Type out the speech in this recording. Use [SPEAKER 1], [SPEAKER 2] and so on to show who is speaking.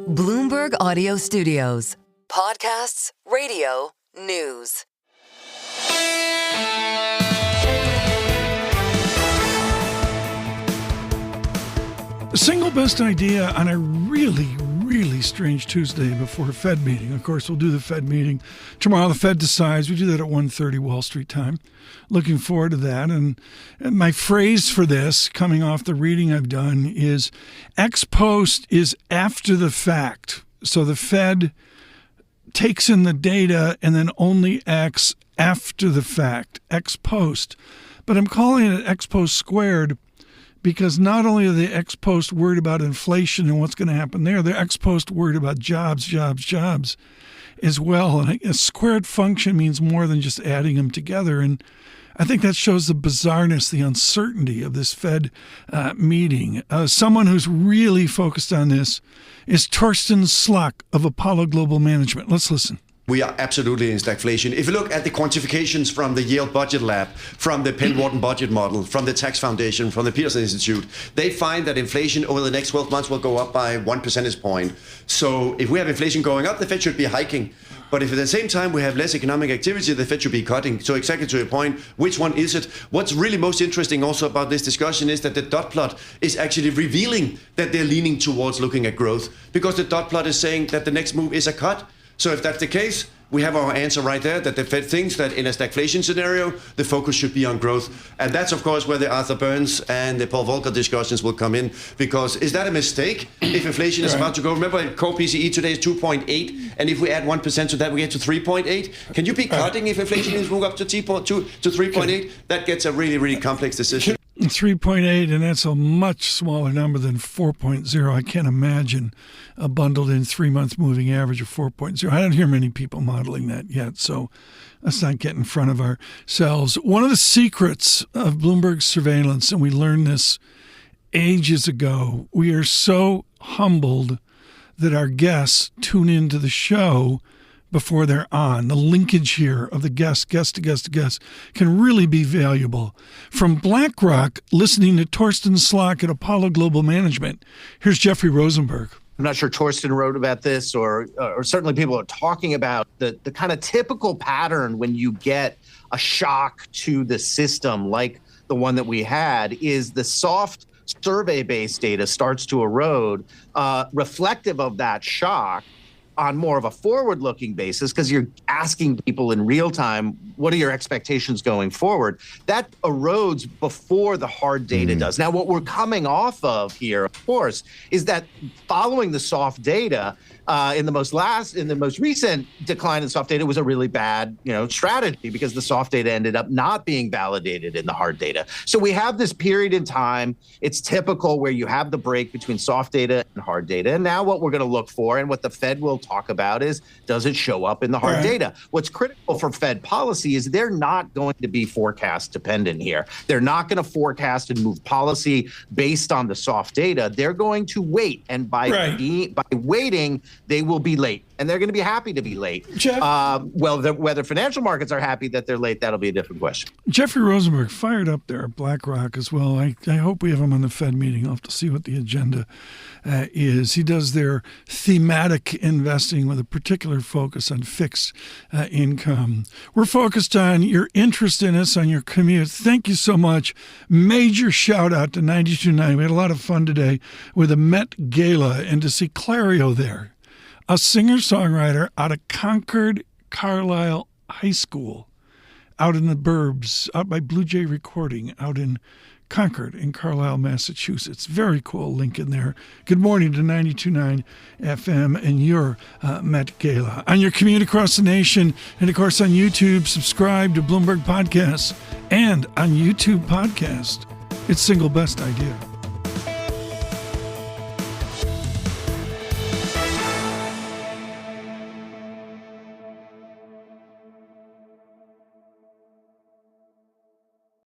[SPEAKER 1] Bloomberg Audio Studios. Podcasts, radio, news.
[SPEAKER 2] The single best idea on a really strange Tuesday before a Fed meeting. Of course, we'll do the Fed meeting tomorrow. The Fed decides. We do that at 1:30 Wall Street time. Looking forward to that. And my phrase for this, coming off the reading I've done, is ex post is after the fact. So the Fed takes in the data and then only acts after the fact, ex post. But I'm calling it ex post squared because not only are they ex post worried about inflation and what's going to happen there, they're ex post worried about jobs as well. And a squared function means more than just adding them together. And I think that shows the bizarreness, the uncertainty of this Fed meeting. Someone who's really focused on this is Torsten Slok of Apollo Global Management. Let's listen.
[SPEAKER 3] We are absolutely in stagflation. If you look at the quantifications from the Yale Budget Lab, from the Penn Wharton Budget Model, from the Tax Foundation, from the Peterson Institute, they find that inflation over the next 12 months will go up by 1 percentage point. So if we have inflation going up, the Fed should be hiking. But if at the same time we have less economic activity, the Fed should be cutting. So exactly to your point, which one is it? What's really most interesting also about this discussion is that the dot plot is actually revealing that they're leaning towards looking at growth, because the dot plot is saying that the next move is a cut. So if that's the case, we have our answer right there, that the Fed thinks that in a stagflation scenario, the focus should be on growth. And that's, of course, where the Arthur Burns and the Paul Volcker discussions will come in. Because is that a mistake if inflation is about to go? Remember, core PCE today is 2.8. And if we add 1% to that, we get to 3.8. Can you be cutting if inflation is moving up to 3.8? That gets a really complex decision.
[SPEAKER 2] 3.8, and that's a much smaller number than 4.0. I can't imagine a bundled in 3-month moving average of 4.0. I don't hear many people modeling that yet, so let's not get in front of ourselves. One of the secrets of Bloomberg surveillance, and we learned this ages ago, we are so humbled that our guests tune into the show before they're on. The linkage here of the guest to guest can really be valuable. From BlackRock, listening to Torsten Slok at Apollo Global Management, here's Jeffrey Rosenberg.
[SPEAKER 4] I'm not sure Torsten wrote about this, or certainly people are talking about the kind of typical pattern when you get a shock to the system like the one that we had is the soft survey-based data starts to erode, reflective of that shock on more of a forward-looking basis, because you're asking people in real time, what are your expectations going forward? That erodes before the hard data does. Now, what we're coming off of here, of course, is that following the soft data, in the most recent decline in soft data was a really bad, strategy, because the soft data ended up not being validated in the hard data. So we have this period in time. It's typical where you have the break between soft data and hard data. And now what we're going to look for, and what the Fed will talk about, is does it show up in the hard data? What's critical for Fed policy is they're not going to be forecast dependent here. They're not going to forecast and move policy based on the soft data. They're going to wait, and by waiting, they will be late, and they're going to be happy to be late. Whether financial markets are happy that they're late, that'll be a different question.
[SPEAKER 2] Jeffrey Rosenberg fired up there at BlackRock as well. I hope we have him on the Fed meeting. I'll have to see what the agenda is. He does their thematic investing with a particular focus on fixed income. We're focused on your interest in us, on your commute. Thank you so much. Major shout out to 92.9. We had a lot of fun today with the Met Gala, and to see Clario there, a singer-songwriter out of Concord Carlisle High School, out in the burbs, out by Blue Jay Recording, out in Concord in Carlisle, Massachusetts. Very cool link in there. Good morning to 92.9 FM and your Met Gala. On your commute across the nation, and of course on YouTube, subscribe to Bloomberg Podcasts, and on YouTube Podcast, it's Single Best Idea.